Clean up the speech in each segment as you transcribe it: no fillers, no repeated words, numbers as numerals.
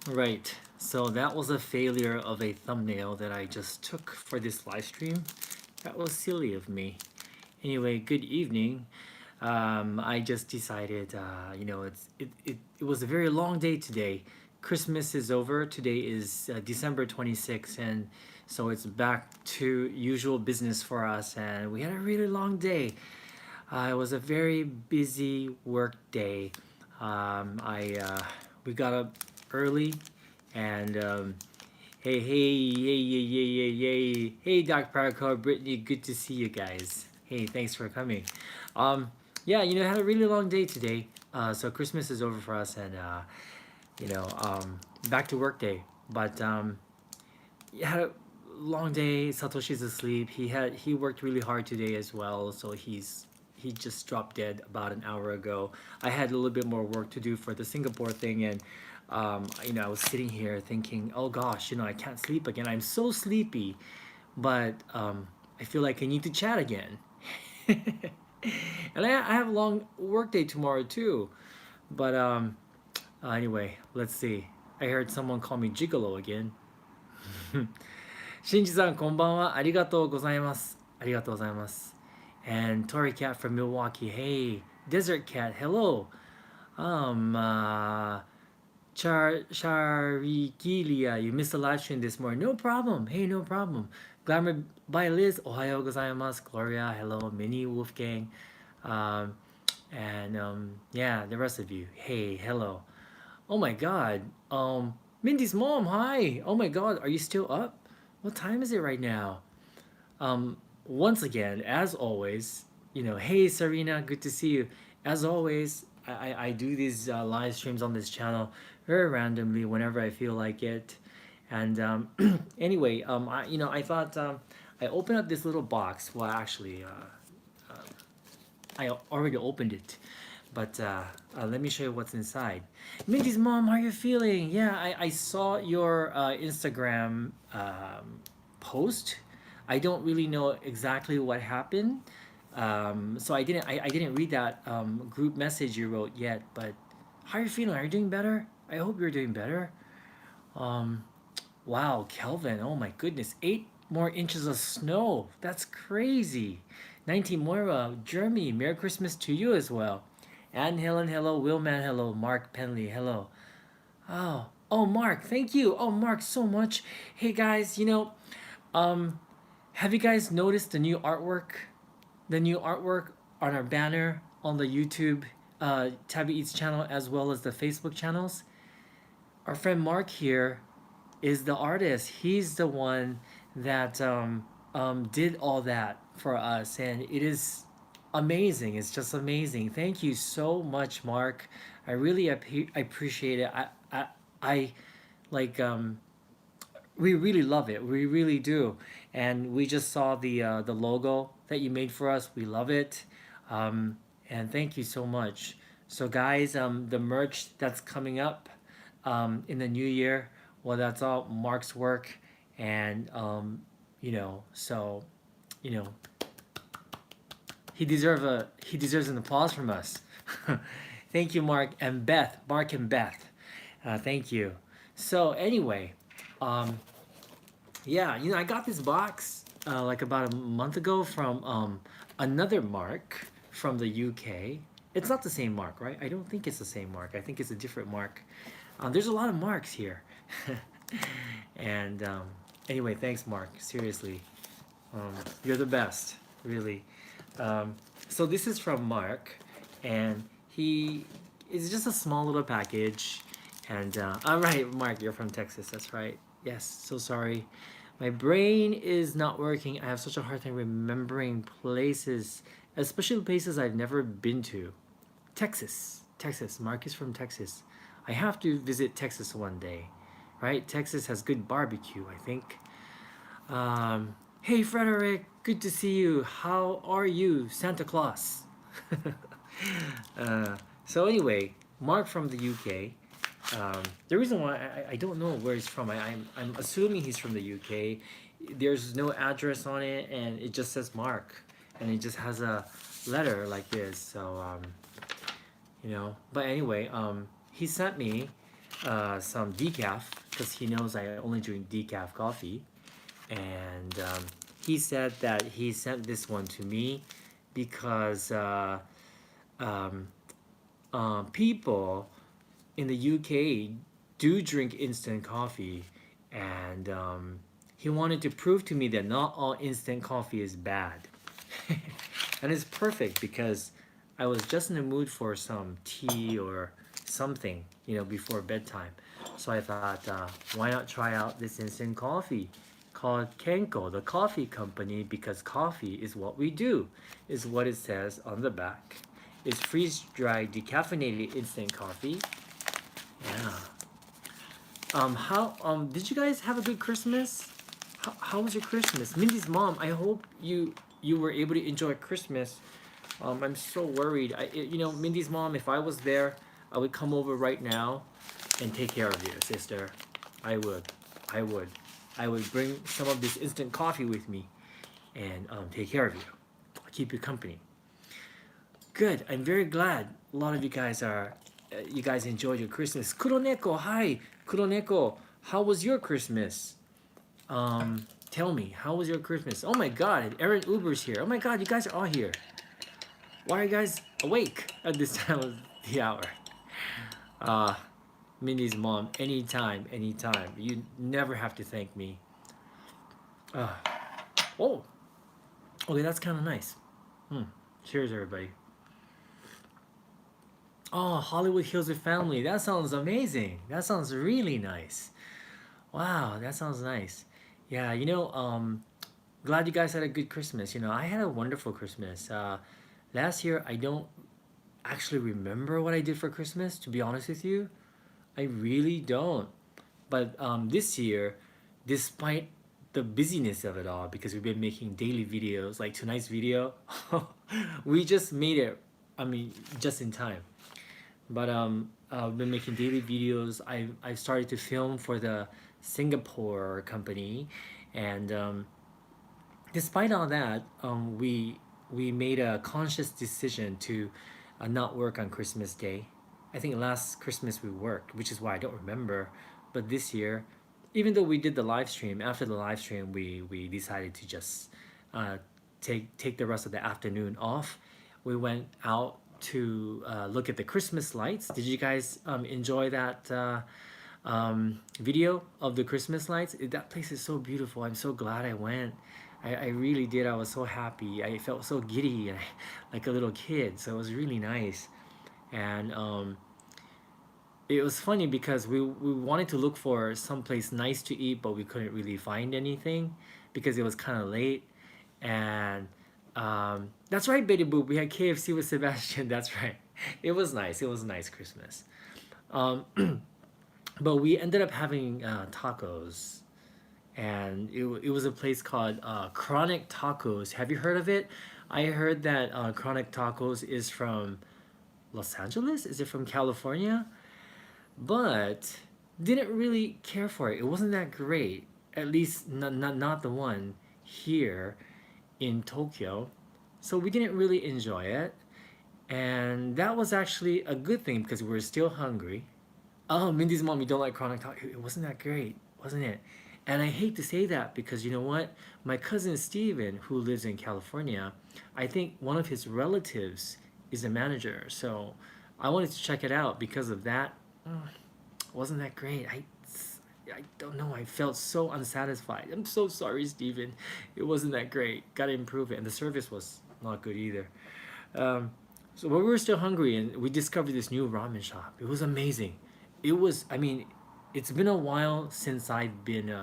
Right. So that was a failure of a thumbnail that I just took for this live stream. That was silly of me. Anyway, good evening. I just decided, it was a very long day today. Christmas is over. Today is December 26th, and so it's back to usual business for us. And we had a really long day. It was a very busy work day. We got up early, and hey, Doc Paraco, Brittany, good to see you guys. Hey, thanks for coming. Um, yeah, had a really long day today. So Christmas is over for us, and you know, um, back to work day. But had a long day. Satoshi's asleep. He worked really hard today as well, so he just dropped dead about an hour ago. I had a little bit more work to do for the Singapore thing, and I was sitting here thinking, oh gosh, I can't sleep again. I'm so sleepy, but I feel like I need to chat again. And I have a long work day tomorrow too. But anyway, let's see. I heard someone call me Gigolo again. しんじさん、こんばんは。ありがとうございます。ありがとうございます。And Tori Cat from Milwaukee. Hey, Desert Cat. Hello. Charikilia, you missed the live stream this morning. No problem. Hey, no problem. Glamour by Liz. Ohayo gozaimasu. Gloria. Hello. Minnie Wolfgang. Um, and yeah, the rest of you. Hey, hello. Oh my God. Mindy's mom. Hi. Oh my God. Are you still up? What time is it right now? Once again, as always, hey Serena, good to see you. As always, I do these live streams on this channel very randomly whenever I feel like it. And anyway, I thought I opened up this little box. Well, actually, I already opened it, but let me show you what's inside. Mindy's mom, how are you feeling? Yeah, I saw your Instagram post. I don't really know exactly what happened, so I didn't read that group message you wrote yet. But how are you feeling? Are you doing better? I hope you're doing better. Um, wow, Kelvin. Oh my goodness, 8 more inches of snow. That's crazy. 19 Moira, Jeremy. Merry Christmas to you as well. Anne Helen, hello. Willman, hello. Mark Penley, hello. Oh, Mark, thank you. Oh, Mark, so much. Hey guys, um, have you guys noticed the new artwork? The new artwork on our banner on the YouTube Tabby Eats channel as well as the Facebook channels? Our friend Mark here is the artist. He's the one that did all that for us, and it is amazing. It's just amazing. Thank you so much, Mark. I really appreciate it. I like we really love it. We really do. And we just saw the logo that you made for us. We love it. And thank you so much. So guys, the merch that's coming up in the new year, well, that's all Mark's work. And so you know, he deserves an applause from us. Thank you, Mark and Beth. Mark and Beth. Thank you. So anyway, um, yeah, I got this box like about a month ago from another Mark from the UK. It's not the same Mark, right? I don't think it's the same Mark. I think it's a different Mark. There's a lot of Marks here. And anyway, thanks, Mark. Seriously, you're the best, really. So this is from Mark, and he it's just a small little package. And all right, Mark, you're from Texas. That's right. Yes. So sorry. My brain is not working. I have such a hard time remembering places, especially places I've never been to. Texas. Texas. Mark is from Texas. I have to visit Texas one day, right? Texas has good barbecue, I think. Hey, Frederick. Good to see you. How are you, Santa Claus? So anyway, Mark from the UK. The reason why I don't know where he's from, I'm assuming he's from the UK. There's no address on it, and it just says Mark, and it just has a letter like this. So But anyway, he sent me some decaf because he knows I only drink decaf coffee, and he said that he sent this one to me because um, people in the UK do drink instant coffee, and he wanted to prove to me that not all instant coffee is bad. And it's perfect because I was just in the mood for some tea or something, before bedtime. So I thought, why not try out this instant coffee called Kenko, the coffee company, because coffee is what we do, is what it says on the back. It's freeze-dried decaffeinated instant coffee. Yeah. How did you guys have a good Christmas? How was your Christmas? Mindy's mom, I hope you were able to enjoy Christmas. I'm so worried. Mindy's mom, if I was there, I would come over right now and take care of you, sister. I would. I would. I would bring some of this instant coffee with me and take care of you. I'll keep you company. Good. I'm very glad a lot of you guys enjoyed your Christmas. Kuroneko, hi. Kuroneko, how was your Christmas? Tell me, how was your Christmas? Oh my God, Aaron Uber's here. Oh my God, you guys are all here. Why are you guys awake at this time of the hour? Minnie's mom, anytime. You never have to thank me. Oh, okay, that's kind of nice. Cheers, everybody. Oh, Hollywood Hills with family. That sounds amazing. That sounds really nice. Wow, that sounds nice. Yeah, glad you guys had a good Christmas. I had a wonderful Christmas. Last year, I don't actually remember what I did for Christmas, to be honest with you. I really don't. But this year, despite the busyness of it all, because we've been making daily videos, like tonight's video, we just made it, just in time. But I've been making daily videos. I've started to film for the Singapore company, and despite all that, we made a conscious decision to not work on Christmas Day. I think last Christmas we worked, which is why I don't remember. But this year, even though we did the live stream, after the live stream, we decided to just take the rest of the afternoon off. We went out to look at the Christmas lights. Did you guys enjoy that video of the Christmas lights? That place is so beautiful. I'm so glad I went. I really did. I was so happy. I felt so giddy, like a little kid. So it was really nice. And it was funny because we wanted to look for someplace nice to eat, but we couldn't really find anything because it was kind of late. And that's right, Betty Boop. We had KFC with Sebastian. That's right. It was nice. It was a nice Christmas. But we ended up having tacos, and it was a place called Chronic Tacos. Have you heard of it? I heard that Chronic Tacos is from Los Angeles. Is it from California? But didn't really care for it. It wasn't that great. At least not the one here in Tokyo. So we didn't really enjoy it. And that was actually a good thing because we were still hungry. Oh, Mindy's mom, you don't like chronic talk. It wasn't that great, wasn't it? And I hate to say that because you know what? My cousin Steven, who lives in California, I think one of his relatives is a manager. So I wanted to check it out because of that. Wasn't that great? I don't know. I felt so unsatisfied. I'm so sorry, Steven. It wasn't that great. Gotta improve it. And the service was not good either. So but we were still hungry and we discovered this new ramen shop. It was amazing. It was, it's been a while since I've been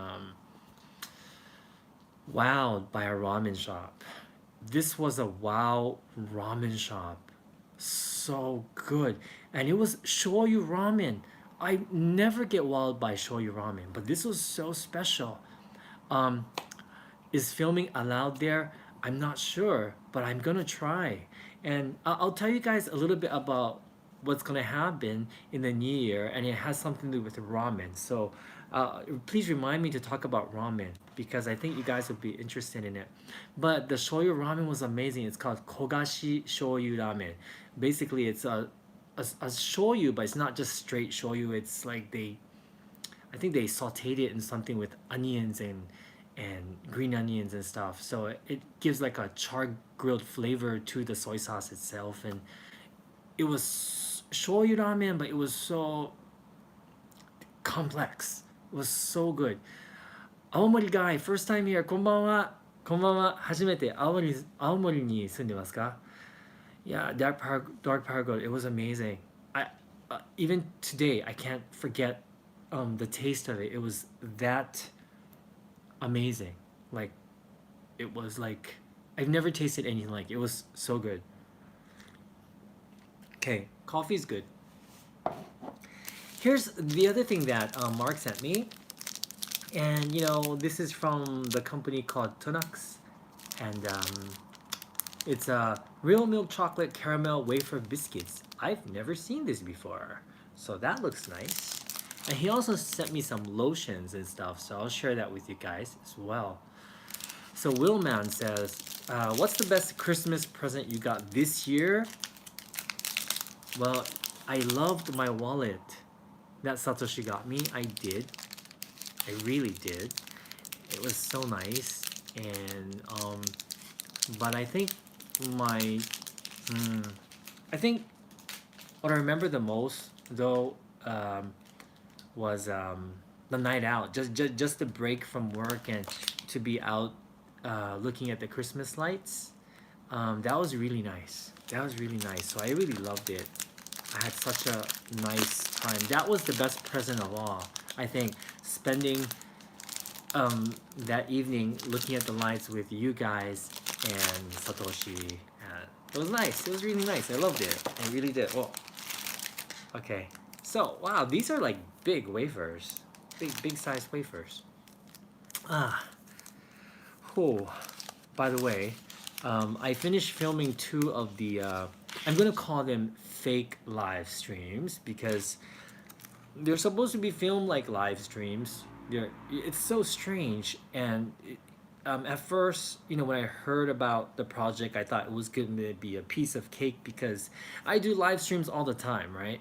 wowed by a ramen shop. This was a wow ramen shop. So good. And it was shoyu ramen. I never get wowed by shoyu ramen, but this was so special. Is filming allowed there? I'm not sure, but I'm gonna try. And I'll tell you guys a little bit about what's gonna happen in the new year, and it has something to do with ramen. So please remind me to talk about ramen because I think you guys would be interested in it. But the shoyu ramen was amazing. It's called Kogashi Shoyu Ramen. Basically, it's a shoyu, but it's not just straight shoyu. It's like I think they sauteed it in something with onions and green onions and stuff. So it gives like a char grilled flavor to the soy sauce itself, and it was shoyu ramen, but it was so complex. It was so good. Aomori guy, first time here. こんばんは。こんばんは。初めて青森に住んでますか? Yeah, dark power gold. It was amazing. Even today I can't forget the taste of it. It was that amazing. Like it was like I've never tasted anything like it. It was so good. Okay, coffee's good. Here's the other thing that Mark sent me, and this is from the company called Tunics, and it's a real milk chocolate caramel wafer biscuits. I've never seen this before, so that looks nice. And he also sent me some lotions and stuff, so I'll share that with you guys as well. So Willman says, what's the best Christmas present you got this year? Well, I loved my wallet that Satoshi got me. I did. I really did. It was so nice. And but I think I think what I remember the most though was the night out, just the break from work and to be out looking at the Christmas lights. That was really nice. That was really nice. So I really loved it. I had such a nice time. That was the best present of all. I think spending that evening looking at the lights with you guys and Satoshi. It was nice. It was really nice. I loved it. I really did. Oh, okay. So wow, these are like big wafers, big size wafers. Oh, by the way, I finished filming 2 of the. I'm gonna call them fake live streams because they're supposed to be filmed like live streams. It's so strange, and at first, when I heard about the project, I thought it was going to be a piece of cake because I do live streams all the time, right?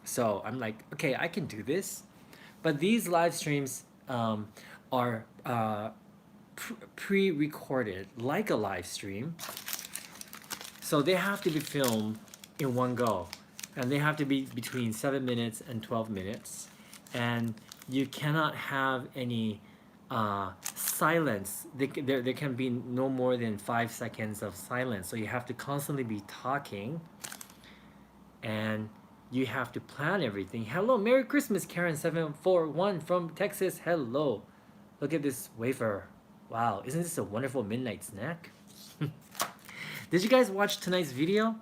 So I'm like, okay, I can do this. But these live streams are pre-recorded like a live stream. So they have to be filmed in one go. And they have to be between 7 minutes and 12 minutes. And you cannot have any silence. There can be no more than 5 seconds of silence. So you have to constantly be talking. And you have to plan everything. Hello, Merry Christmas, Karen741 from Texas. Hello. Look at this wafer. Wow, isn't this a wonderful midnight snack? Did you guys watch tonight's video?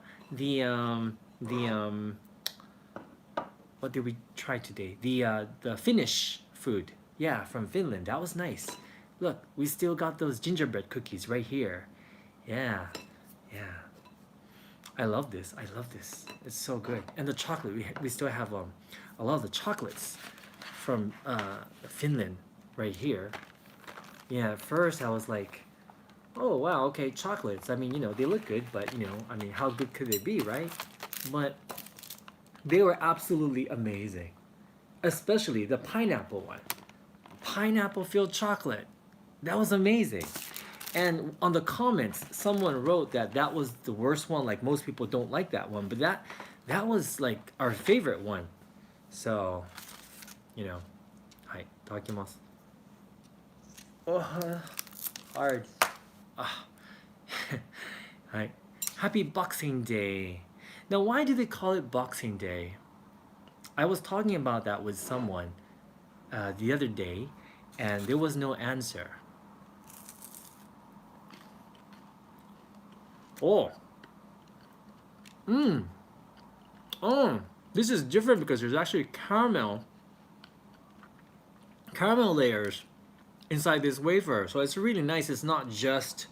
What did we try today? The Finnish food. Yeah, from Finland. That was nice. Look, we still got those gingerbread cookies right here. Yeah. I love this. It's so good. And the chocolate. We still have a lot of the chocolates from Finland right here. Yeah, at first I was like, oh wow, okay, chocolates. I mean, they look good, but how good could they be, right? But they were absolutely amazing. Especially the pineapple one. Pineapple filled chocolate. That was amazing. And on the comments, someone wrote that was the worst one. Like most people don't like that one, but that was like our favorite one. So, Hi, itadakimasu. Oh, hard. Hi. Happy Boxing Day. Now, why do they call it Boxing Day? I was talking about that with someone the other day, and there was no answer. Oh. This is different because there's actually caramel layers inside this wafer. So it's really nice. It's not just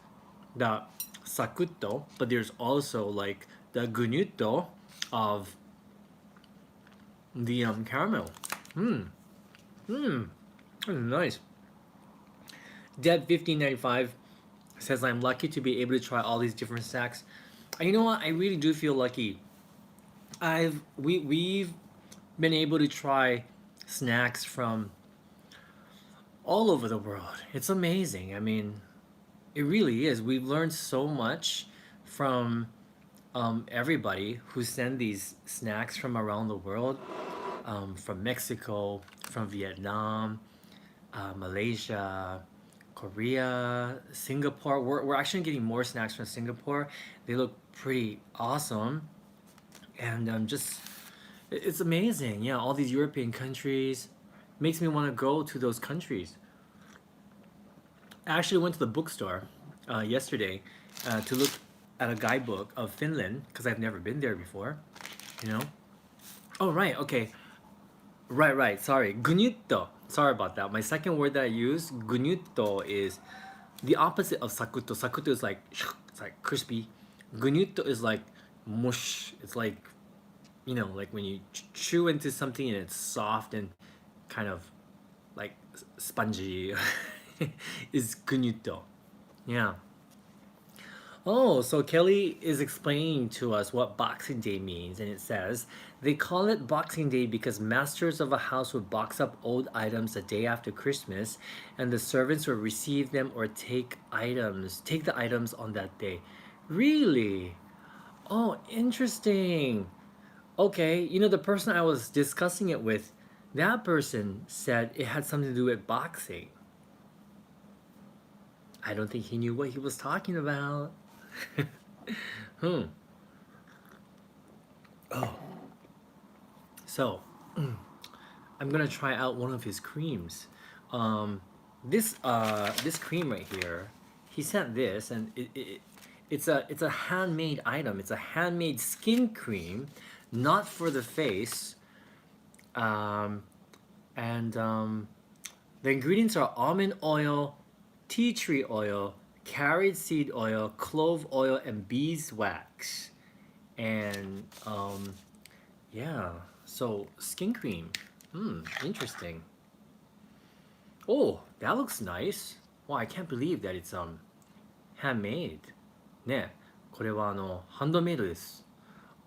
the sakutto, but there's also like the gunutto of the caramel. Nice. Deb1595 says, I'm lucky to be able to try all these different snacks. And you know what? I really do feel lucky we've been able to try snacks from all over the world. It's amazing. I mean, it really is. We've learned so much from everybody who send these snacks from around the world, from Mexico, from Vietnam, Malaysia, Korea, Singapore. We're actually getting more snacks from Singapore. They look pretty awesome, and just it's amazing. Yeah, all these European countries makes me want to go to those countries. I actually went to the bookstore yesterday to look at a guidebook of Finland because I've never been there before. You know. Oh right, okay, right. Sorry, gunyutto. Sorry about that. My second word that I use, gunyutto, is the opposite of sakuto. Sakuto is like it's like crispy. Gunyutto is like mush. It's like like when you chew into something and it's soft and kind of like spongy. Is gunyutto. Yeah. Oh, so Kelly is explaining to us what Boxing Day means, and it says they call it Boxing Day because masters of a house would box up old items the day after Christmas, and the servants would receive them or take the items on that day. Really? Oh, interesting. Okay, the person I was discussing it with, that person said it had something to do with boxing. I don't think he knew what he was talking about. Hmm. Oh, so I'm gonna try out one of his creams. Um, this cream right here, he sent this, and it's a handmade item. It's a handmade skin cream, not for the face. Um, and The ingredients are almond oil, tea tree oil, carrot seed oil, clove oil, and beeswax. And yeah, so skin cream. Interesting. Oh, that looks nice. Wow, I can't believe that it's handmade. ね、これはハンドメイドです。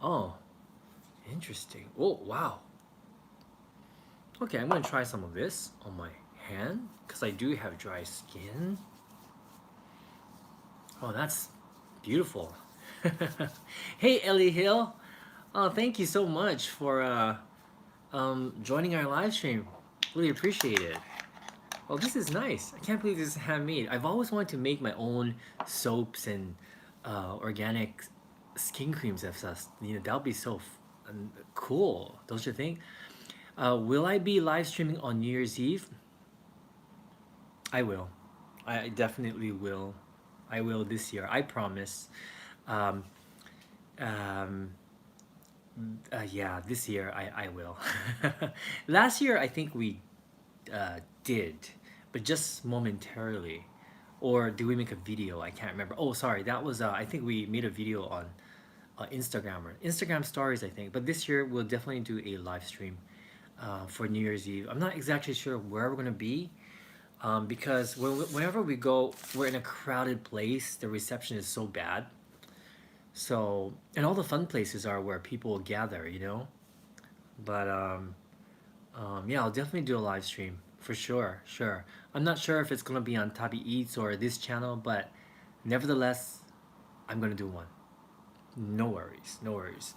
Oh, interesting. Oh, wow. Okay, I'm gonna try some of this on my hand because I do have dry skin. Oh, that's beautiful. Hey, Ellie Hill. Oh, thank you so much for joining our live stream. Really appreciate it. Oh, this is nice. I can't believe this is handmade. I've always wanted to make my own soaps and organic skin creams and stuff. That would be so cool, don't you think? Will I be live streaming on New Year's Eve? I will. I definitely will. I will this year. I promise. Um, um, yeah, this year I will. Last year I think we did, but just momentarily. Or did we make a video? I can't remember. Oh, sorry. That was I think we made a video on Instagram or Instagram stories, I think. But this year we'll definitely do a live stream for New Year's Eve. I'm not exactly sure where we're gonna be because whenever we go, we're in a crowded place. The reception is so bad. So, and all the fun places are where people gather. But yeah, I'll definitely do a live stream for sure. Sure. I'm not sure if it's gonna be on Tabi Eats or this channel, but nevertheless, I'm gonna do one. No worries. No worries.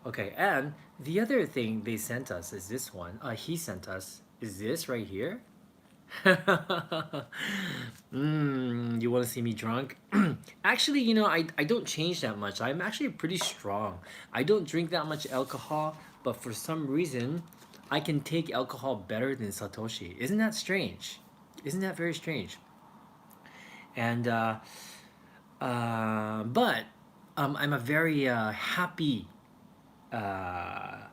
Okay, and the other thing they sent us is this one. He sent us is this right here. You want to see me drunk? Actually, I don't change that much. I'm actually pretty strong. I don't drink that much alcohol, but for some reason, I can take alcohol better than Satoshi. Isn't that strange? Isn't that very strange? And but I'm a very happy. I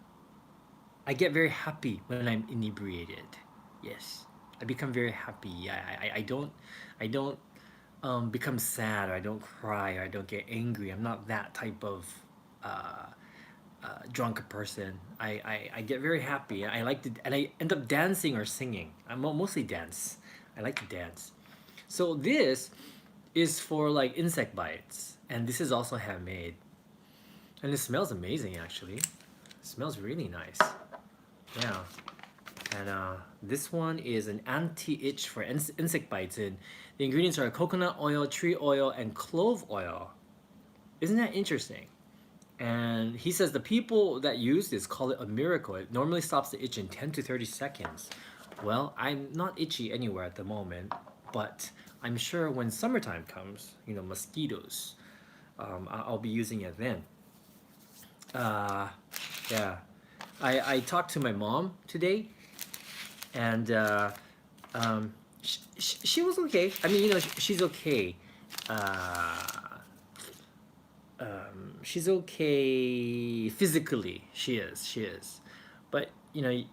get very happy when I'm inebriated. Yes, I become very happy. I don't become sad, or I don't cry, or I don't get angry. I'm not that type of drunk person. I get very happy. I like to, and I end up dancing or singing. I mostly dance. I like to dance. So this is for like insect bites, and this is also handmade, and it smells amazing actually. Smells really nice. Yeah. And this one is an anti-itch for insect bites. And the ingredients are coconut oil, tree oil, and clove oil. Isn't that interesting? And he says the people that use this call it a miracle. It normally stops the itch in 10 to 30 seconds. Well, I'm not itchy anywhere at the moment, but I'm sure when summertime comes, mosquitoes, I'll be using it then. Yeah. I talked to my mom today, and she was okay. I mean, she's okay. She's okay physically. She is. But I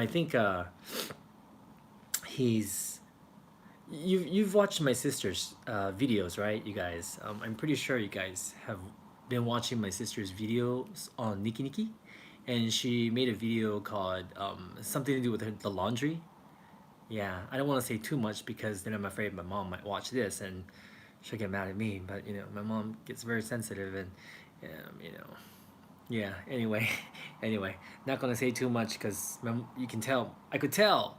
think he's. You've watched my sister's videos, right? You guys. I'm pretty sure you guys have been watching my sister's videos on Niki Niki, and she made a video called something to do with the laundry. Yeah, I don't want to say too much because then I'm afraid my mom might watch this and she'll get mad at me. But my mom gets very sensitive, and yeah. Anyway, anyway, not gonna say too much because you can tell. I could tell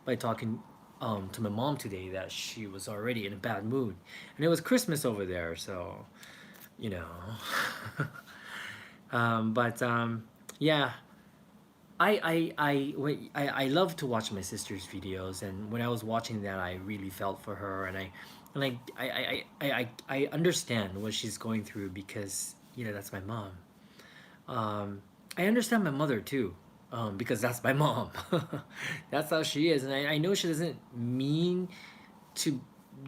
by talking to my mom today that she was already in a bad mood, and it was Christmas over there, so you know. But yeah, I love to watch my sister's videos, and when I was watching that, I really felt for her, and I understand what she's going through because that's my mom. I understand my mother too, because that's my mom. That's how she is, and I know she doesn't mean to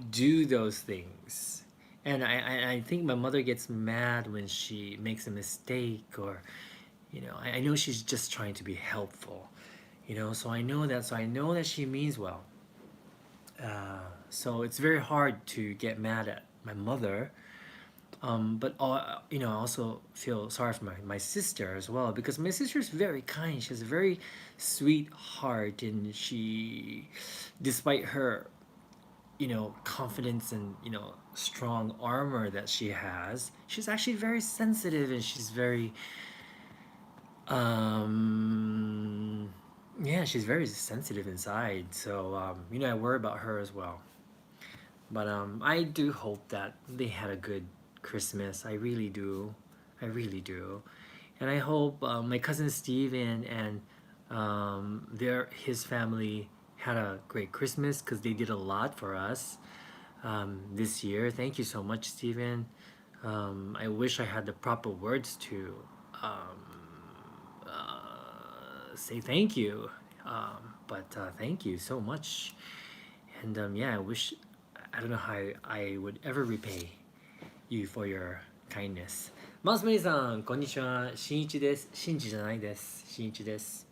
do those things. And I think my mother gets mad when she makes a mistake, or I know she's just trying to be helpful, so I know that she means well. So it's very hard to get mad at my mother, but I also feel sorry for my sister as well, because my sister is very kind. She has a very sweet heart, and she, despite her confidence and strong armor that she has, she's actually very sensitive, and she's very yeah, she's very sensitive inside. So I worry about her as well. But I do hope that they had a good Christmas. I really do. I really do. And I hope my cousin Steven and his family had a great Christmas, because they did a lot for us this year. Thank you so much, Steven. I wish I had the proper words to say thank you. But thank you so much. And yeah, I don't know how I would ever repay you for your kindness. マスメリさん、こんにちは。しんいちです。しんじじゃないです。しんいちです。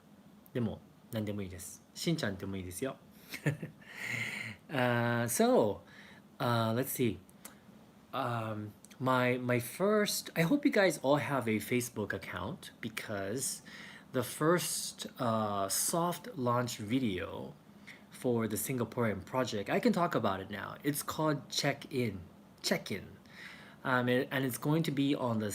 でも、何でもいいです。しんちゃんでもいいですよ。So, let's see. My first. I hope you guys all have a Facebook account, because the first soft launch video for the Singaporean project, I can talk about it now. It's called Check-In. Check-In. And it's going to be on the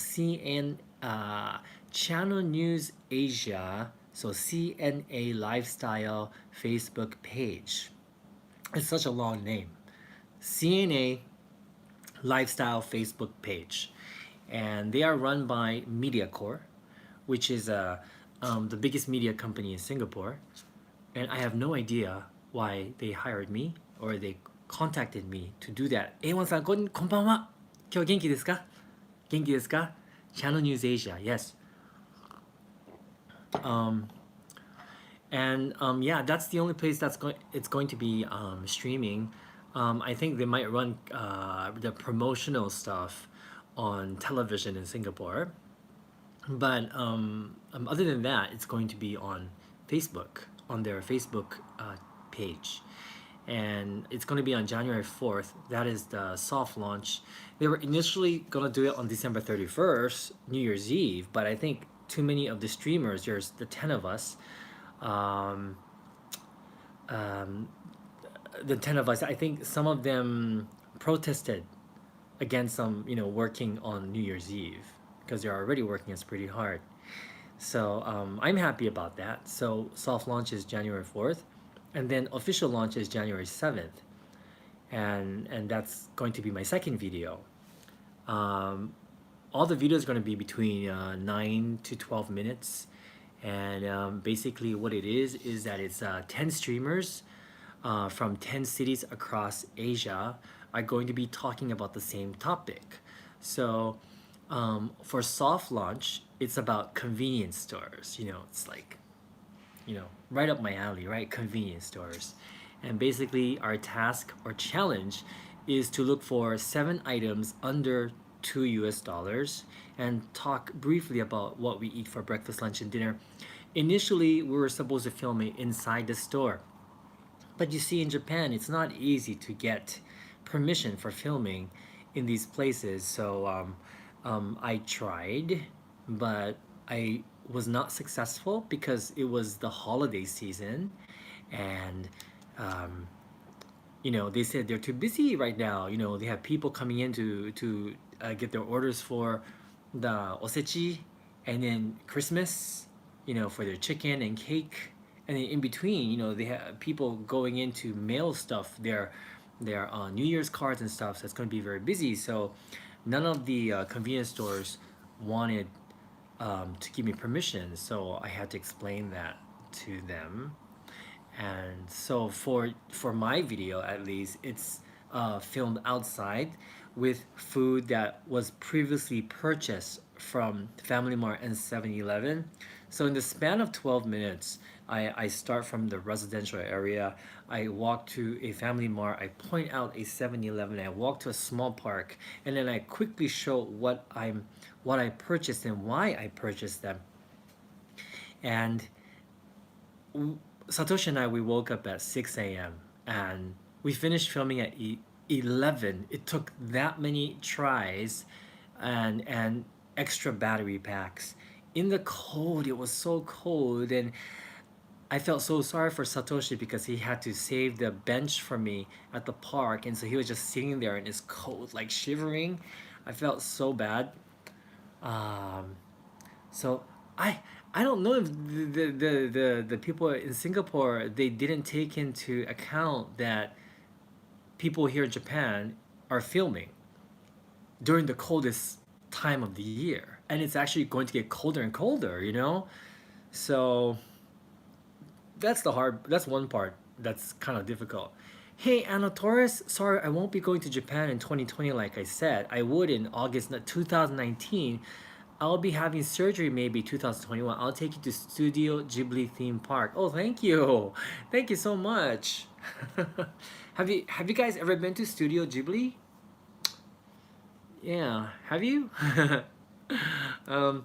Channel News Asia, so CNA Lifestyle Facebook page. It's such a long name. CNA Lifestyle Facebook page. And they are run by MediaCorp, which is the biggest media company in Singapore. And I have no idea why they hired me, or they contacted me to do that. A1 さん、こんばんは。今日元気ですか？元気ですか？ Channel News Asia, yes. And yeah, that's the only place it's going to be streaming. I think they might run the promotional stuff on television in Singapore. But other than that, it's going to be on Facebook, on their Facebook page. And it's going to be on January 4th. That is the soft launch. They were initially going to do it on December 31st, New Year's Eve, but I think too many of the streamers, there's the 10 of us, the 10 of us, I think some of them protested against working on New Year's Eve. because they're already working us pretty hard. So I'm happy about that. So soft launch is January 4th, and then official launch is January 7th, and that's going to be my second video. Um, all the videos are going to be between 9 to 12 minutes, and basically what it is that it's 10 streamers from 10 cities across Asia are going to be talking about the same topic. So for soft launch, it's about convenience stores. It's like, right up my alley, right? Convenience stores. And basically, our task or challenge is to look for 7 items under $2 and talk briefly about what we eat for breakfast, lunch, and dinner. Initially, we were supposed to film it inside the store. But you see, in Japan, it's not easy to get permission for filming in these places. So I tried, but I was not successful because it was the holiday season, and um, they said they're too busy right now. They have people coming in to get their orders for the osechi, and then Christmas, for their chicken and cake, and then in between, they have people going in to mail stuff, their New Year's cards and stuff. So it's going to be very busy. So none of the convenience stores wanted to give me permission, so I had to explain that to them. And so for my video, at least, it's filmed outside with food that was previously purchased from Family Mart and 7-Eleven. So in the span of 12 minutes, I start from the residential area, I walk to a Family Mart, I point out a 7-Eleven, I walk to a small park, and then I quickly show what I purchased and why I purchased them. And Satoshi and I, we woke up at 6 a.m. and we finished filming at 11. It took that many tries and extra battery packs. In the cold, it was so cold, and I felt so sorry for Satoshi because he had to save the bench for me at the park, and so he was just sitting there in his coat, like shivering. I felt so bad. Um, so I I don't know if the people in Singapore, they didn't take into account that people here in Japan are filming during the coldest time of the year, and it's actually going to get colder and colder. So that's one part that's kind of difficult. Hey, Anna Torres, sorry, I won't be going to Japan in 2020 like I said. I would in August 2019. I'll be having surgery maybe 2021. I'll take you to Studio Ghibli theme park. Oh, thank you. Thank you so much. Have you guys ever been to Studio Ghibli? Yeah, have you? um,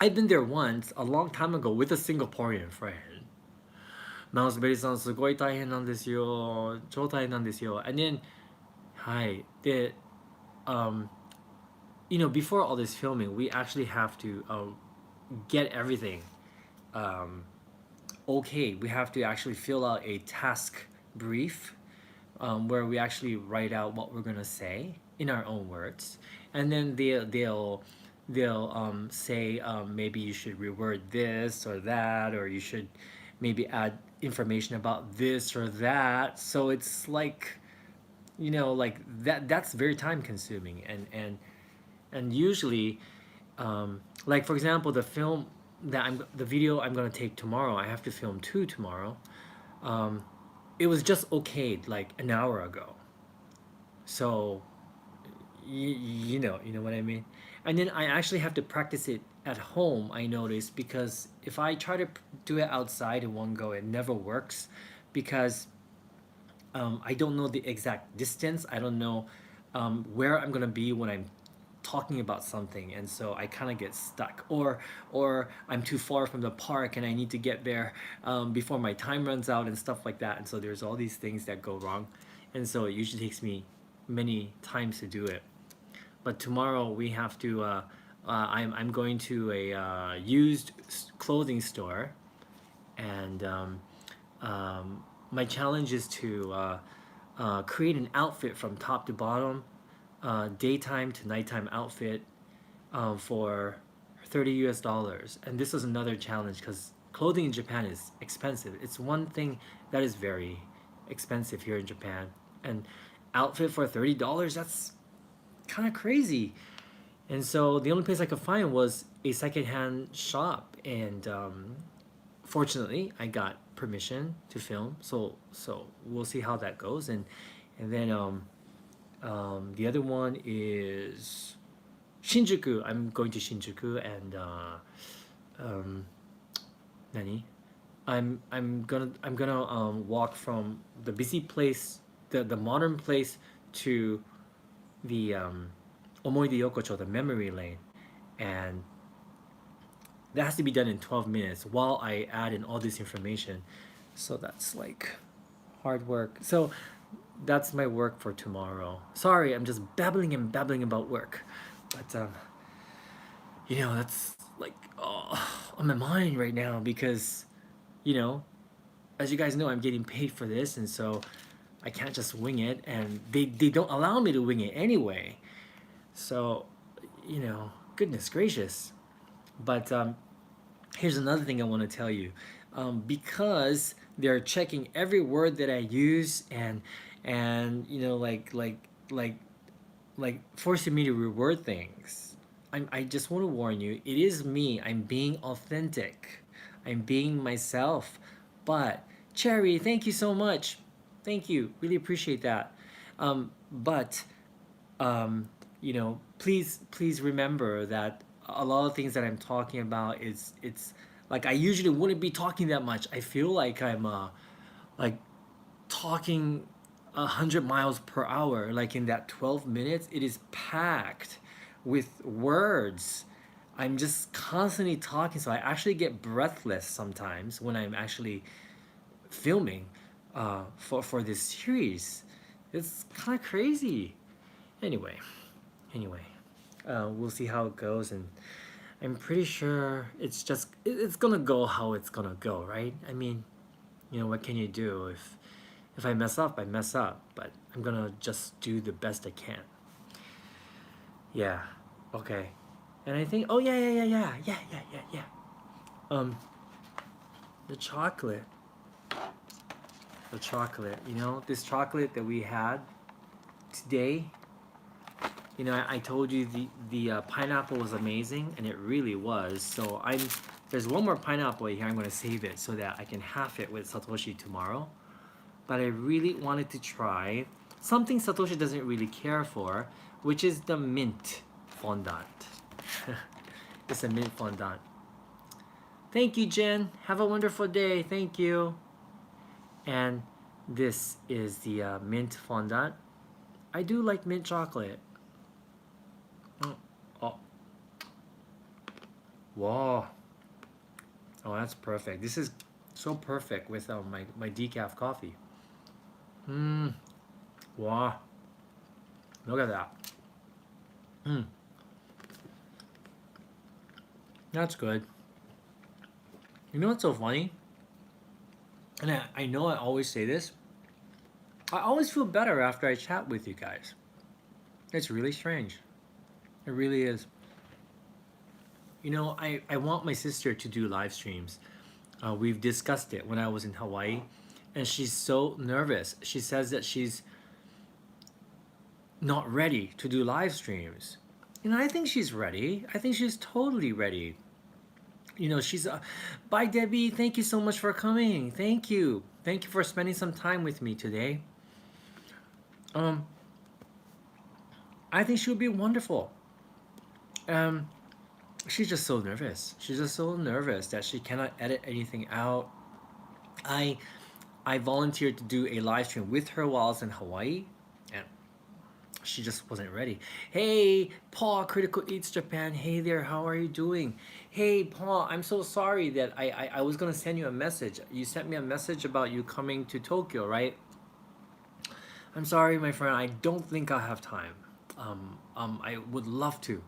I've been there once a long time ago with a Singaporean friend. マウスベリーさんすごい大変なんですよ。超大変なんですよ。And then, はい。で、um, before all this filming, we actually have to get everything okay. We have to actually fill out a task brief where we actually write out what we're gonna say in our own words, and then they'll say maybe you should reword this or that, or you should maybe add information about this or that. So it's like, like that's very time consuming, and usually like for example, the video I'm gonna take tomorrow, I have to film two tomorrow. It was just okayed like an hour ago, so you know what I mean. And then I actually have to practice it at home, I noticed, because if I try to do it outside in one go, it never works, because I don't know the exact distance. I don't know where I'm gonna be when I'm talking about something, and so I kind of get stuck, or I'm too far from the park and I need to get there before my time runs out and stuff like that. And so there's all these things that go wrong, and so it usually takes me many times to do it. But tomorrow we have to. I'm going to a used clothing store, and my challenge is to create an outfit from top to bottom, daytime to nighttime outfit, for $30 US. And this was another challenge because clothing in Japan is expensive. It's one thing that is very expensive here in Japan. And outfit for $30, that's kind of crazy. And so the only place I could find was a secondhand shop. And fortunately, I got permission to film. So we'll see how that goes. And then the other one is Shinjuku. I'm going to Shinjuku and um, nani? I'm gonna walk from the busy place, the modern place, to the Omoide Yokocho, the memory lane, and that has to be done in 12 minutes while I add in all this information. So that's like hard work. So that's my work for tomorrow. Sorry, I'm just babbling and babbling about work, but that's like on my mind right now because you know, as you guys know, I'm getting paid for this, and so I can't just wing it, and they don't allow me to wing it anyway. So, goodness gracious. But here's another thing I want to tell you, because they're checking every word that I use, and like forcing me to reword things. I just want to warn you, it is me. I'm being authentic. I'm being myself. But Cherry, thank you so much. Thank you. Really appreciate that. But please remember that a lot of things that I'm talking about it's like I usually wouldn't be talking that much. I feel like I'm like talking 100 miles per hour. Like in that 12 minutes, it is packed with words. I'm just constantly talking, so I actually get breathless sometimes when I'm actually filming for this series. It's kind of crazy. Anyway, we'll see how it goes, and I'm pretty sure it's gonna go how it's gonna go, right? I mean, what can you do? If I mess up, I mess up, but I'm gonna just do the best I can. Yeah. Okay. And I think, oh yeah. Um, the chocolate. This chocolate that we had today. I told you the pineapple was amazing, and it really was. So there's one more pineapple here. I'm gonna save it so that I can have it with Satoshi tomorrow. But I really wanted to try something Satoshi doesn't really care for, which is the mint fondant. It's a mint fondant. Thank you, Jen. Have a wonderful day. Thank you. And this is the mint fondant. I do like mint chocolate. Oh. Whoa. Oh, that's perfect. This is so perfect with my decaf coffee. Wow. Look at that. That's good. You know what's so funny? And I know I always say this. I always feel better after I chat with you guys. It's really strange. It really is. I want my sister to do live streams. We've discussed it when I was in Hawaii, and she's so nervous. She says that she's not ready to do live streams. I think she's ready. I think she's totally ready. She's bye Debbie, thank you so much for coming. Thank you for spending some time with me today. I think she'll be wonderful. She's just so nervous. She's just so nervous that she cannot edit anything out. I volunteered to do a live stream with her while I was in Hawaii, and she just wasn't ready. Hey, Paul, Critical Eats Japan. Hey there, how are you doing? Hey, Paul, I'm so sorry that I was going to send you a message. You sent me a message about you coming to Tokyo, right? I'm sorry, my friend. I don't think I'll have time. I would love to,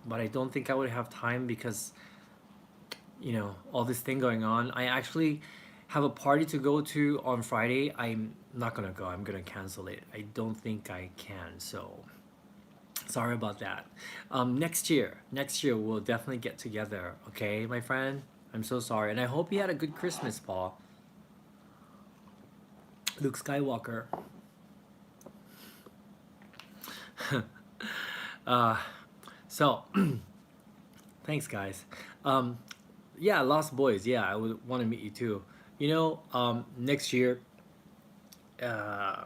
but I don't think I would have time because, all this thing going on. I actually have a party to go to on Friday. I'm not going to go. I'm going to cancel it. I don't think I can. So Sorry about that. Next year we'll definitely get together. Okay, my friend. I'm so sorry, and I hope you had a good Christmas, Paul. Luke Skywalker. uh, so thanks, guys. Um, yeah, Lost Boys. Yeah, I would want to meet you too. Next year, uh,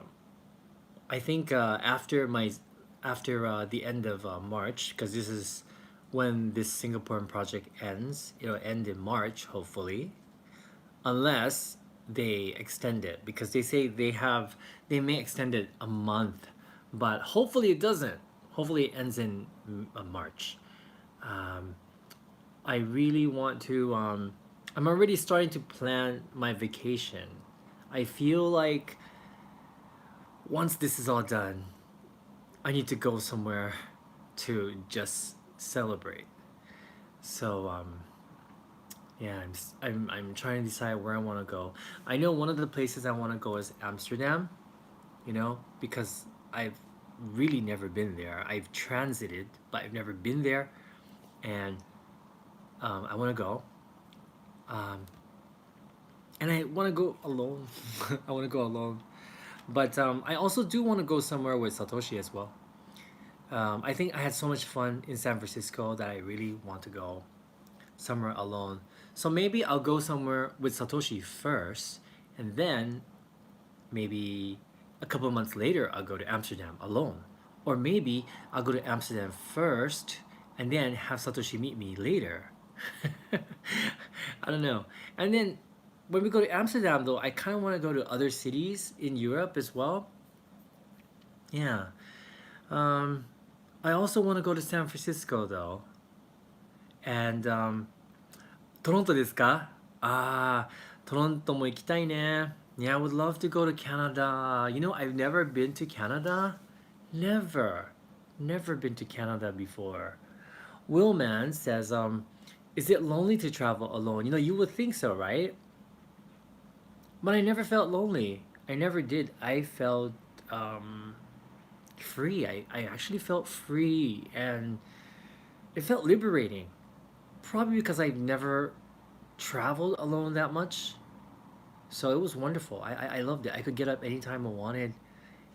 I think after the end of March, because this is when this Singaporean project ends. It'll end in March, hopefully, unless they extend it, because they say they may extend it a month, but hopefully it doesn't. Hopefully it ends in March. Um, I really want to. I'm already starting to plan my vacation. I feel like once this is all done, I need to go somewhere to just celebrate. So yeah, I'm trying to decide where I want to go. I know one of the places I want to go is Amsterdam. Because I've really never been there. I've transited, but I've never been there, and I want to go. Um, and I want to go alone. I want to go alone. But I also do want to go somewhere with Satoshi as well. I think I had so much fun in San Francisco that I really want to go somewhere alone. So maybe I'll go somewhere with Satoshi first, and then maybe a couple months later I'll go to Amsterdam alone. Or maybe I'll go to Amsterdam first and then have Satoshi meet me later. I don't know. And then when we go to Amsterdam, though, I kind of want to go to other cities in Europe as well. Yeah. Um, I also want to go to San Francisco, though. And Toronto ですか？ああ、トロントも行きたいね。Yeah, I would love to go to Canada. I've never been to Canada. Never. Never been to Canada before. Willman says, is it lonely to travel alone? You would think so, right? But I never felt lonely. I never did. I felt um, free. I actually felt free, and it felt liberating. Probably because I've never traveled alone that much. So it was wonderful. I loved it. I could get up anytime I wanted,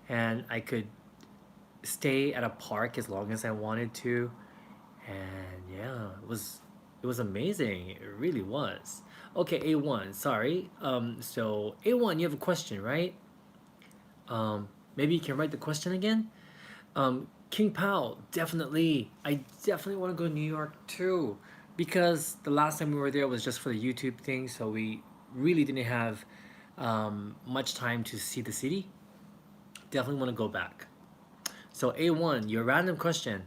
and I could stay at a park as long as I wanted to. And yeah, it was amazing. It really was. Okay, A1, sorry. So A1, you have a question, right? Maybe you can write the question again. King Pao, definitely. I definitely want to go to New York too, because the last time we were there was just for the YouTube thing, so we really didn't have much time to see the city. Definitely want to go back. So A1, your random question.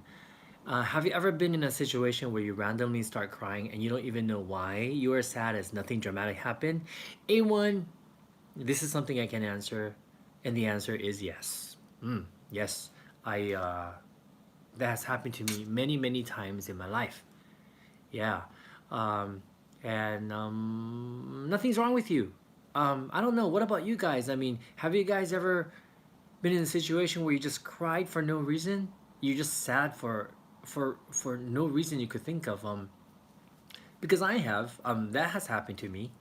Have you ever been in a situation where you randomly start crying and you don't even know why you are sad as nothing dramatic happened? A1, this is something I can answer, and the answer is yes. Yes, I that has happened to me many, many times in my life. Yeah, and nothing's wrong with you. I don't know. What about you guys? I mean, have you guys ever been in a situation where you just cried for no reason? You're just sad for no reason you could think of. Because I have. That has happened to me.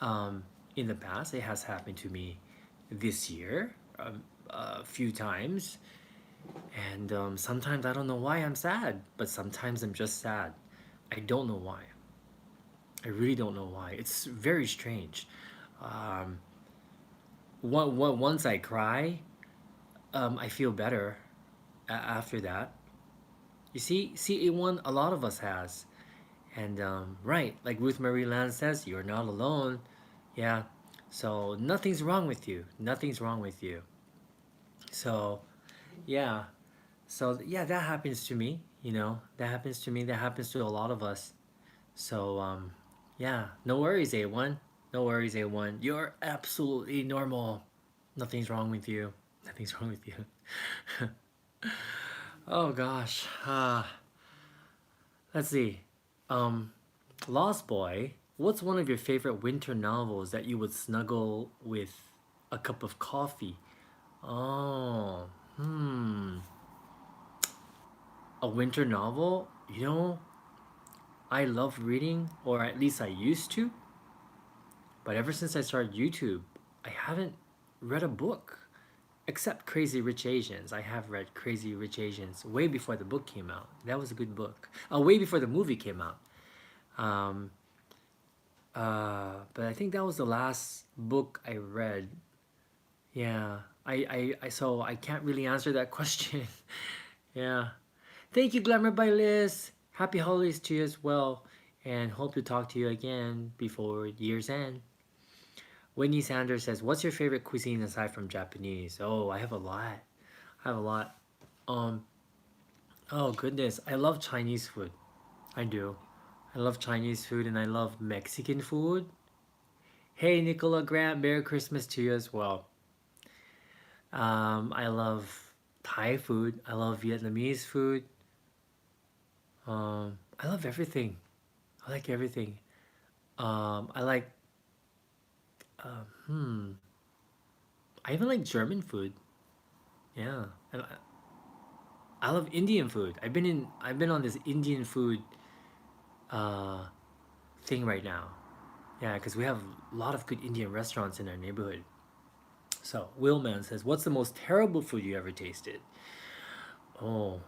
In the past, it has happened to me this year a few times, and sometimes I don't know why I'm sad, but sometimes I'm just sad. I don't know why. I really don't know why. It's very strange. Um, once I cry, I feel better after that. You see, A1, a lot of us has. And right, like Ruth Marie Land says, you're not alone. Yeah. So nothing's wrong with you. Nothing's wrong with you. So yeah. So yeah, that happens to me. That happens to me. That happens to a lot of us. So yeah, no worries, A1. No worries, A1. You're absolutely normal. Nothing's wrong with you. Nothing's wrong with you. Oh gosh. Let's see. Um, Lost Boy, what's one of your favorite winter novels that you would snuggle with a cup of coffee? Oh, hmm. A winter novel, you know, I love reading, or at least I used to, but ever since I started YouTube, I haven't read a book. Except Crazy Rich Asians. I have read Crazy Rich Asians way before the book came out. That was a good book. Way before the movie came out. Um, but I think that was the last book I read. Yeah. So I can't really answer that question. Yeah. Thank you, Glamour by Liz. Happy holidays to you as well. And hope to talk to you again before year's end. Whitney Sanders says, "What's your favorite cuisine aside from Japanese?" Oh, I have a lot. I have a lot. Um, oh goodness, I love Chinese food. I do. I love Chinese food and I love Mexican food. Hey, Nicola Grant, Merry Christmas to you as well. I love Thai food. I love Vietnamese food. I love everything. I like everything. I like. Um, hmm. I even like German food. Yeah, and I love Indian food. I've been on this Indian food uh, thing right now. Yeah, because we have a lot of good Indian restaurants in our neighborhood. So Willman says, "What's the most terrible food you ever tasted?" Oh,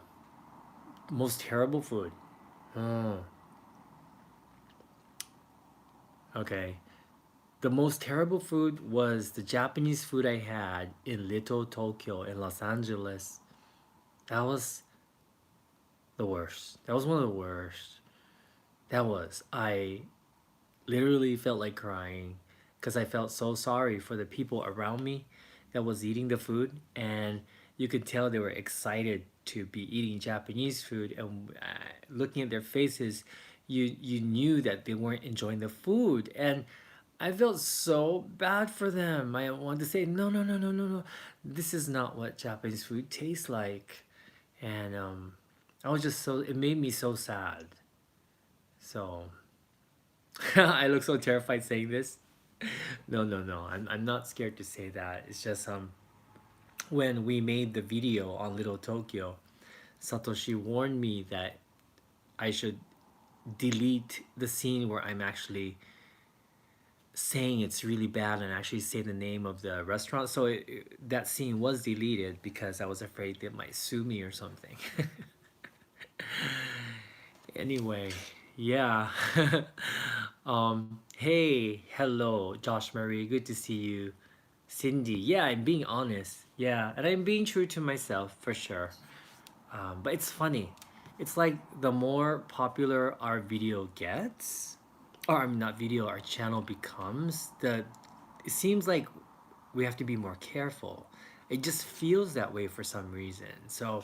most terrible food. Oh, okay. The most terrible food was the Japanese food I had in Little Tokyo in Los Angeles. That was the worst. That was one of the worst. That was. I literally felt like crying because I felt so sorry for the people around me that was eating the food, and you could tell they were excited to be eating Japanese food, and looking at their faces, you knew that they weren't enjoying the food, and I felt so bad for them. I wanted to say, no, no, no, no, no, no, this is not what Japanese food tastes like, and I was just so, it made me so sad. So I look so terrified saying this. No, no, no. I'm not scared to say that. It's just when we made the video on Little Tokyo, Satoshi warned me that I should delete the scene where I'm actually saying it's really bad and actually say the name of the restaurant. So that scene was deleted because I was afraid they might sue me or something. Anyway, yeah. Hey, hello, Josh Murray. Good to see you. Cindy, yeah, I'm being honest. Yeah, and I'm being true to myself for sure. But it's funny. It's like the more popular our video gets, or I mean, not video, our channel becomes, it seems like we have to be more careful. It just feels that way for some reason. So,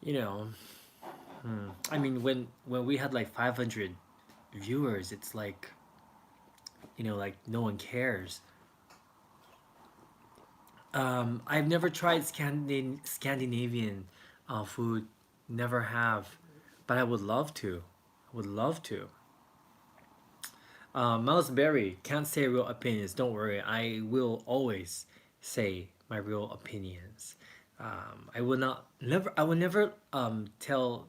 you know, I mean, when we had like 500 viewers, it's like, like no one cares. I've never tried Scandinavian food, never have, but I would love to. I would love to. Mouse Berry, can't say real opinions. Don't worry, I will always say my real opinions. I will not never. I will never tell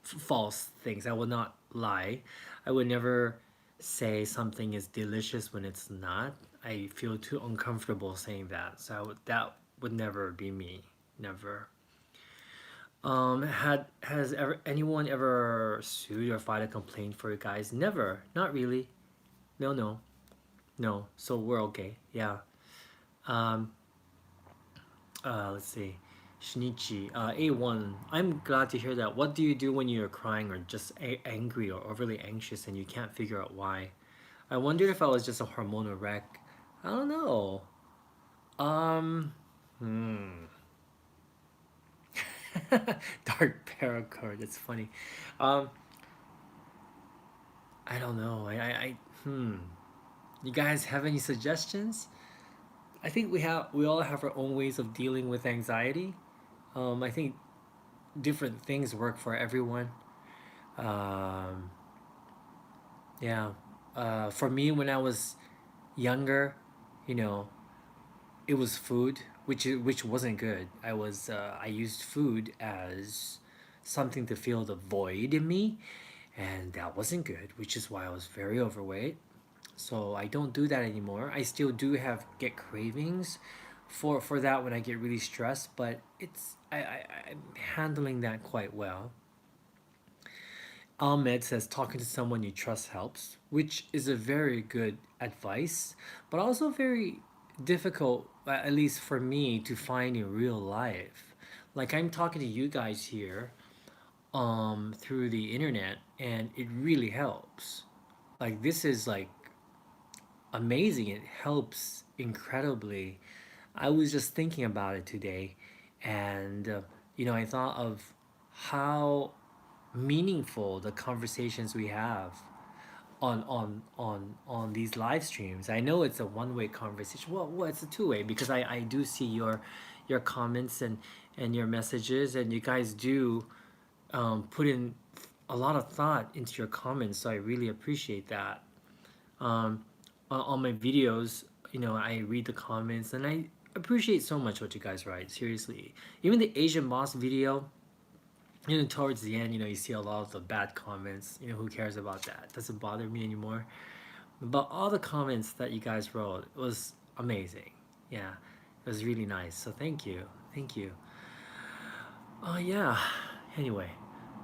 false things. I will not lie. I would never say something is delicious when it's not. I feel too uncomfortable saying that. So that would never be me. Never. Has ever anyone ever sued or filed a complaint for you guys? Never. Not really. No, no, no. So we're okay. Yeah. Um. Let's see. Shinichi. A1. I'm glad to hear that. What do you do when you're crying or just angry or overly anxious and you can't figure out why? I wonder if I was just a hormonal wreck. I don't know. Um. Hmm. Dark paracord. That's funny. Um. I don't know. You guys have any suggestions? I think we all have our own ways of dealing with anxiety. I think different things work for everyone. Um, yeah. For me, when I was younger, you know, it was food. which wasn't good. I used food as something to fill the void in me, and that wasn't good, which is why I was very overweight. So I don't do that anymore. I still do have get cravings for that when I get really stressed, but I'm handling that quite well. Ahmed says talking to someone you trust helps, which is a very good advice, but also very difficult, at least for me, to find in real life. Like I'm talking to you guys here through the internet, and it really helps. Like this is like amazing. It helps incredibly. I was just thinking about it today, and I thought of how meaningful the conversations we have on these live streams. I know it's a one-way conversation. Well, it's a two-way because I do see your comments and your messages, and you guys do put in a lot of thought into your comments. So I really appreciate that. Um, on my videos, I read the comments and I appreciate so much what you guys write. Seriously, even the Asian boss video, towards the end, you see a lot of the bad comments. Who cares about that? It doesn't bother me anymore. But all the comments that you guys wrote was amazing. Yeah, it was really nice. So thank you. Oh yeah. Anyway,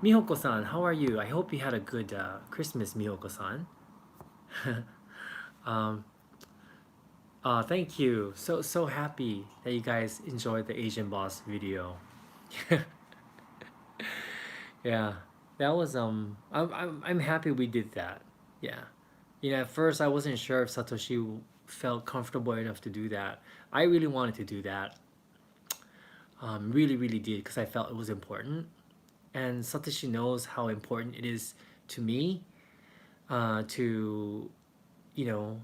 Mihoko-san, how are you? I hope you had a good Christmas, Mihoko-san. um, Thank you. So happy that you guys enjoyed the Asian boss video. Yeah, that was I'm happy we did that. Yeah, at first I wasn't sure if Satoshi felt comfortable enough to do that. I really wanted to do that. Really, really did because I felt it was important, and Satoshi knows how important it is to me to you know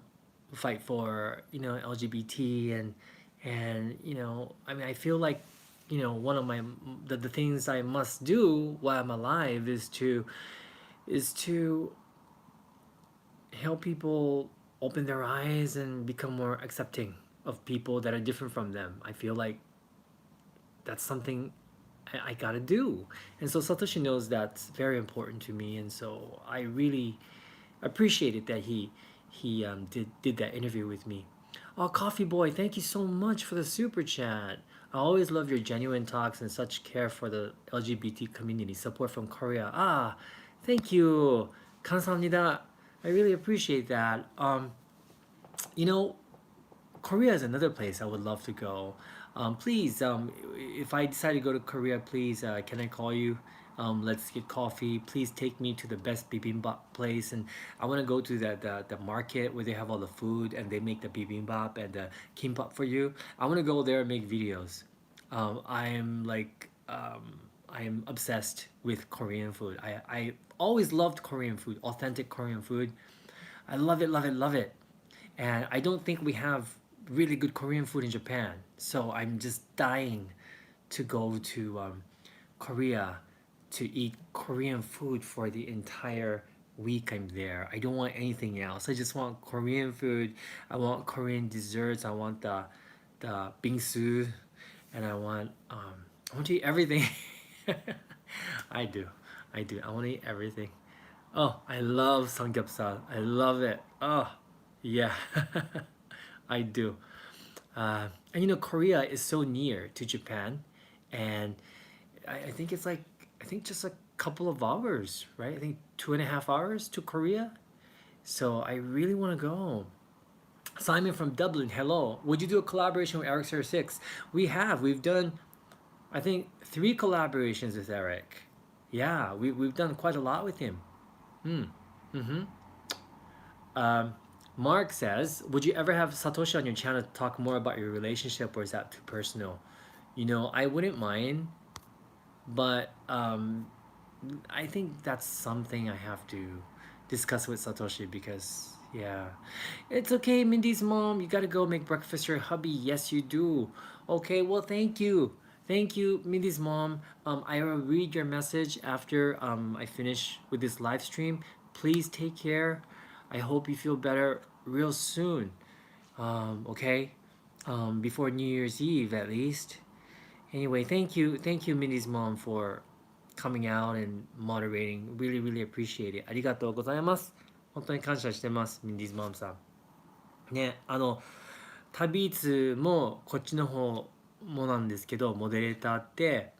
fight for LGBT and I mean I feel like one of the things I must do while I'm alive is to help people open their eyes and become more accepting of people that are different from them. I feel like that's something I gotta do, and so Satoshi knows that's very important to me, and so I really appreciated that he did that interview with me. Oh, Coffee Boy, thank you so much for the super chat. I always love your genuine talks and such care for the LGBT community. Support from Korea. Ah, thank you. 감사합니다. I really appreciate that. You know, Korea is another place I would love to go. Please, if I decide to go to Korea, please, can I call you? Let's get coffee. Please take me to the best bibimbap place, and I want to go to the market where they have all the food and they make the bibimbap and the kimbap for you. I want to go there and make videos. I'm obsessed with Korean food. I always loved Korean food, authentic Korean food. I love it, love it, love it. And I don't think we have really good Korean food in Japan. So I'm just dying to go to Korea to eat Korean food for the entire week I'm there. I don't want anything else. I just want Korean food. I want Korean desserts. I want the bingsu, and I want to eat everything. I do. I do. I want to eat everything. Oh, I love samgyeopsal. I love it. Oh, yeah. I do. And Korea is so near to Japan, and I think it's like I think just a couple of hours, right? I think 2.5 hours to Korea. So I really want to go. Simon from Dublin, hello. Would you do a collaboration with Eric 06? We have. We've done, I think, 3 collaborations with Eric. Yeah, we've done quite a lot with him. Hmm. Mm-hmm. Um, Mark says, would you ever have Satoshi on your channel to talk more about your relationship, or is that too personal? I wouldn't mind, but I think that's something I have to discuss with Satoshi because, yeah. It's okay, Mindy's mom. You gotta go make breakfast for your hubby. Yes, you do. Okay, well, thank you. Thank you, Mindy's mom. I will read your message after I finish with this live stream. Please take care. I hope you feel better real soon. Okay? before New Year's Eve at least. Anyway, thank you, Minnie's mom, for coming out and moderating. Really, really appreciate it. ありがとうございます。本当に感謝してます、Minnie's mom さん。ね、旅いつもこっちの方もなんですけど、モデレーターって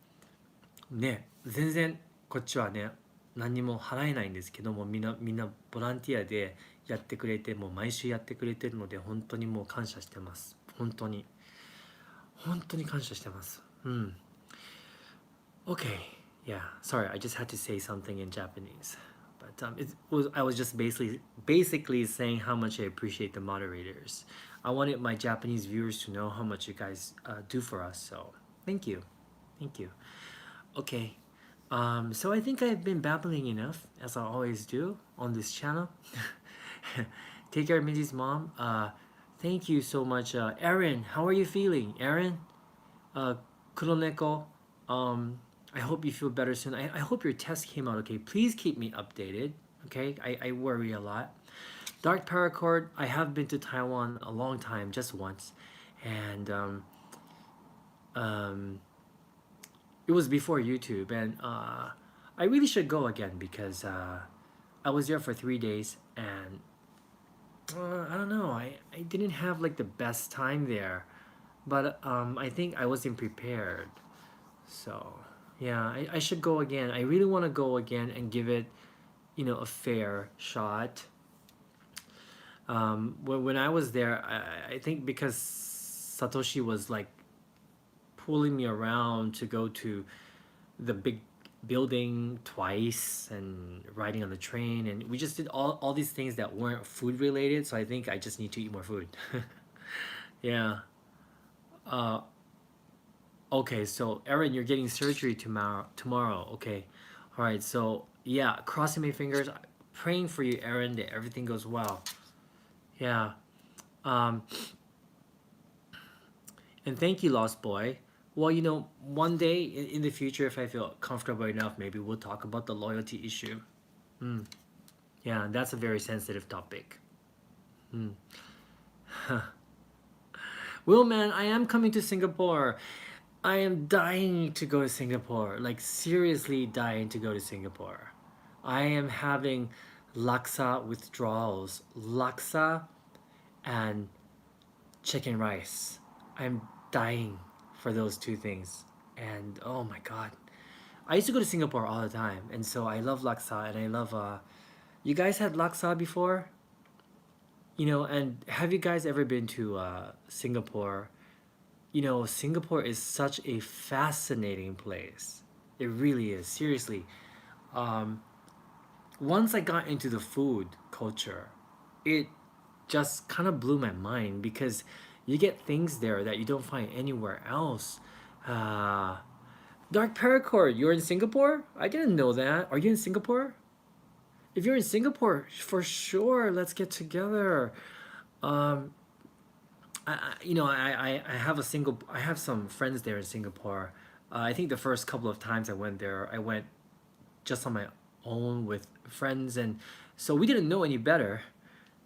ね、全然こっちはね、何にも払えないんですけども、みんなボランティアでやってくれて、もう毎週やってくれてるので、本当にもう感謝してます。本当に感謝してます。うん。Okay, yeah. Sorry, I just had to say something in Japanese. But I was just basically saying how much I appreciate the moderators. I wanted my Japanese viewers to know how much you guys do for us. So thank you, thank you. Okay, so I think I've been babbling enough, as I always do on this channel. Take care, Mindy's mom. Thank you so much, Aaron. How are you feeling, Aaron? Kuroneko, I hope you feel better soon. I hope your test came out okay. Please keep me updated. Okay, I worry a lot. Dark Paracord, I have been to Taiwan a long time, just once, and um, it was before YouTube, and I really should go again because I was there for 3 days, and I don't know, I didn't have like the best time there, but I think I wasn't prepared. So yeah, I should go again. I really want to go again and give it, a fair shot. When I was there, I think because Satoshi was like pulling me around to go to the big building twice and riding on the train, and we just did all these things that weren't food related, so I think I just need to eat more food. Yeah. uh okay, so Erin, you're getting surgery tomorrow. Okay, all right, so yeah, crossing my fingers, praying for you, Erin, that everything goes well. Yeah. um and thank you, Lost Boy. Well, one day in the future, if I feel comfortable enough, maybe we'll talk about the loyalty issue. Mm. Yeah, that's a very sensitive topic. Mm. Will, man, I am coming to Singapore. I am dying to go to Singapore. Like, seriously dying to go to Singapore. I am having laksa withdrawals. Laksa and chicken rice. I'm dying for those two things. And oh my god. I used to go to Singapore all the time, and so I love laksa, and I love you guys had laksa before? And have you guys ever been to Singapore? Singapore is such a fascinating place. It really is. Seriously. Um, Once I got into the food culture, it just kind of blew my mind because you get things there that you don't find anywhere else. Uh, Dark Paracord, you're in Singapore? I didn't know that. Are you in Singapore? If you're in Singapore, for sure, let's get together. Um, I have I have some friends there in Singapore. I think the first couple of times I went there, I went just on my own with friends, and so we didn't know any better.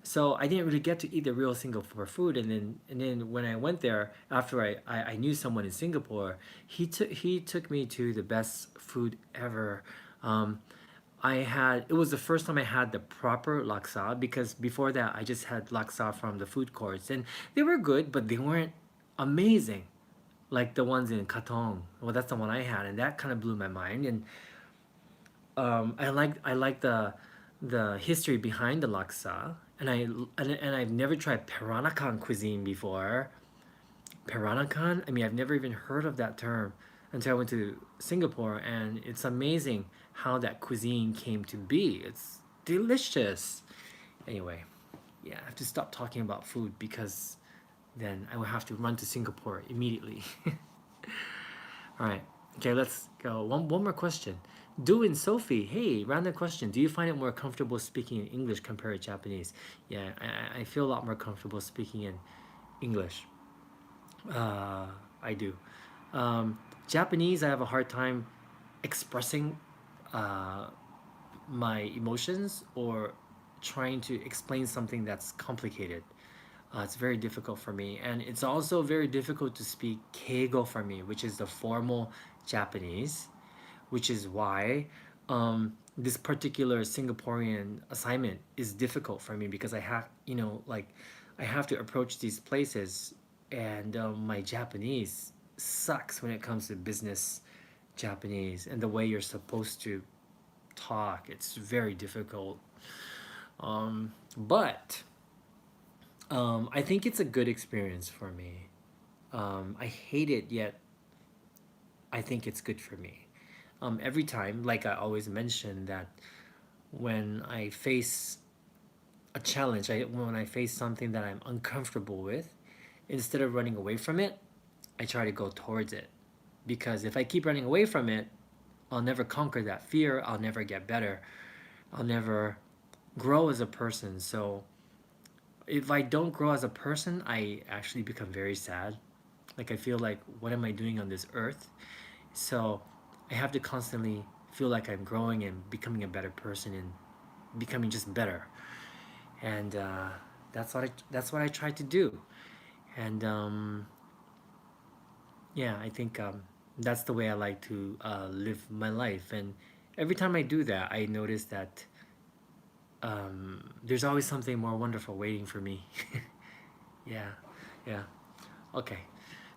So I didn't really get to eat the real Singapore food, and then when I went there after I knew someone in Singapore, he took me to the best food ever. Um, it was the first time I had the proper laksa, because before that I just had laksa from the food courts, and they were good, but they weren't amazing like the ones in Katong. Well, that's the one I had, and that kind of blew my mind. And I like the history behind the laksa, and I've never tried Peranakan cuisine before. Peranakan? I mean, I've never even heard of that term until I went to Singapore, and it's amazing how that cuisine came to be. It's delicious. Anyway, yeah, I have to stop talking about food because then I will have to run to Singapore immediately. All right. Okay, let's go. One more question. Doing Sophie, hey, random question. Do you find it more comfortable speaking in English compared to Japanese? Yeah, I feel a lot more comfortable speaking in English. I do. Japanese, I have a hard time expressing uh, my emotions or trying to explain something that's complicated. It's very difficult for me, and it's also very difficult to speak Keigo for me, which is the formal Japanese, which is why this particular Singaporean assignment is difficult for me because I have, like, I have to approach these places, and my Japanese sucks when it comes to business Japanese and the way you're supposed to talk. It's very difficult. But I think it's a good experience for me. I hate it, yet I think it's good for me. Every time, like I always mention, that when I face a challenge, when I face something that I'm uncomfortable with, instead of running away from it, I try to go towards it. Because if I keep running away from it, I'll never conquer that fear, I'll never get better, I'll never grow as a person. So if I don't grow as a person, I actually become very sad. Like, I feel like, what am I doing on this earth? So I have to constantly feel like I'm growing and becoming a better person and becoming just better. And that's what I try to do. And yeah, I think that's the way I like to live my life. And every time I do that, I notice that there's always something more wonderful waiting for me. Yeah, yeah. Okay,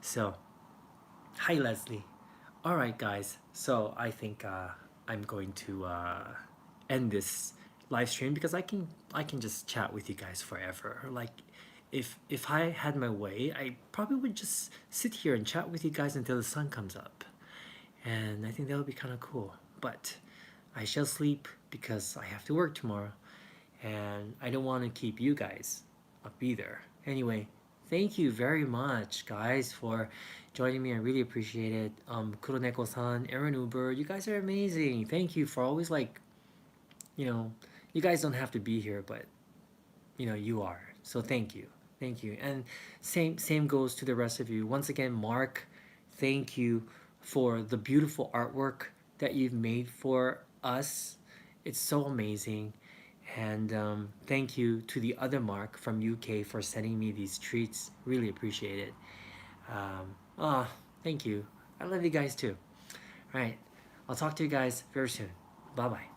so hi Leslie. All right, guys. So I think I'm going to end this live stream because I can just chat with you guys forever. Like, if I had my way, I probably would just sit here and chat with you guys until the sun comes up, and I think that would be kind of cool. But I shall sleep because I have to work tomorrow, and I don't want to keep you guys up either. Anyway, thank you very much, guys, for joining me. I really appreciate it. Kuroneko-san, Aaron Uber, you guys are amazing. Thank you for always, like, you know, you guys don't have to be here, but you are. So thank you, and same goes to the rest of you. Once again, Mark, thank you for the beautiful artwork that you've made for us. It's so amazing. And thank you to the other Mark from UK for sending me these treats. Really appreciate it. Ah, thank you. I love you guys too. All right, I'll talk to you guys very soon. Bye bye.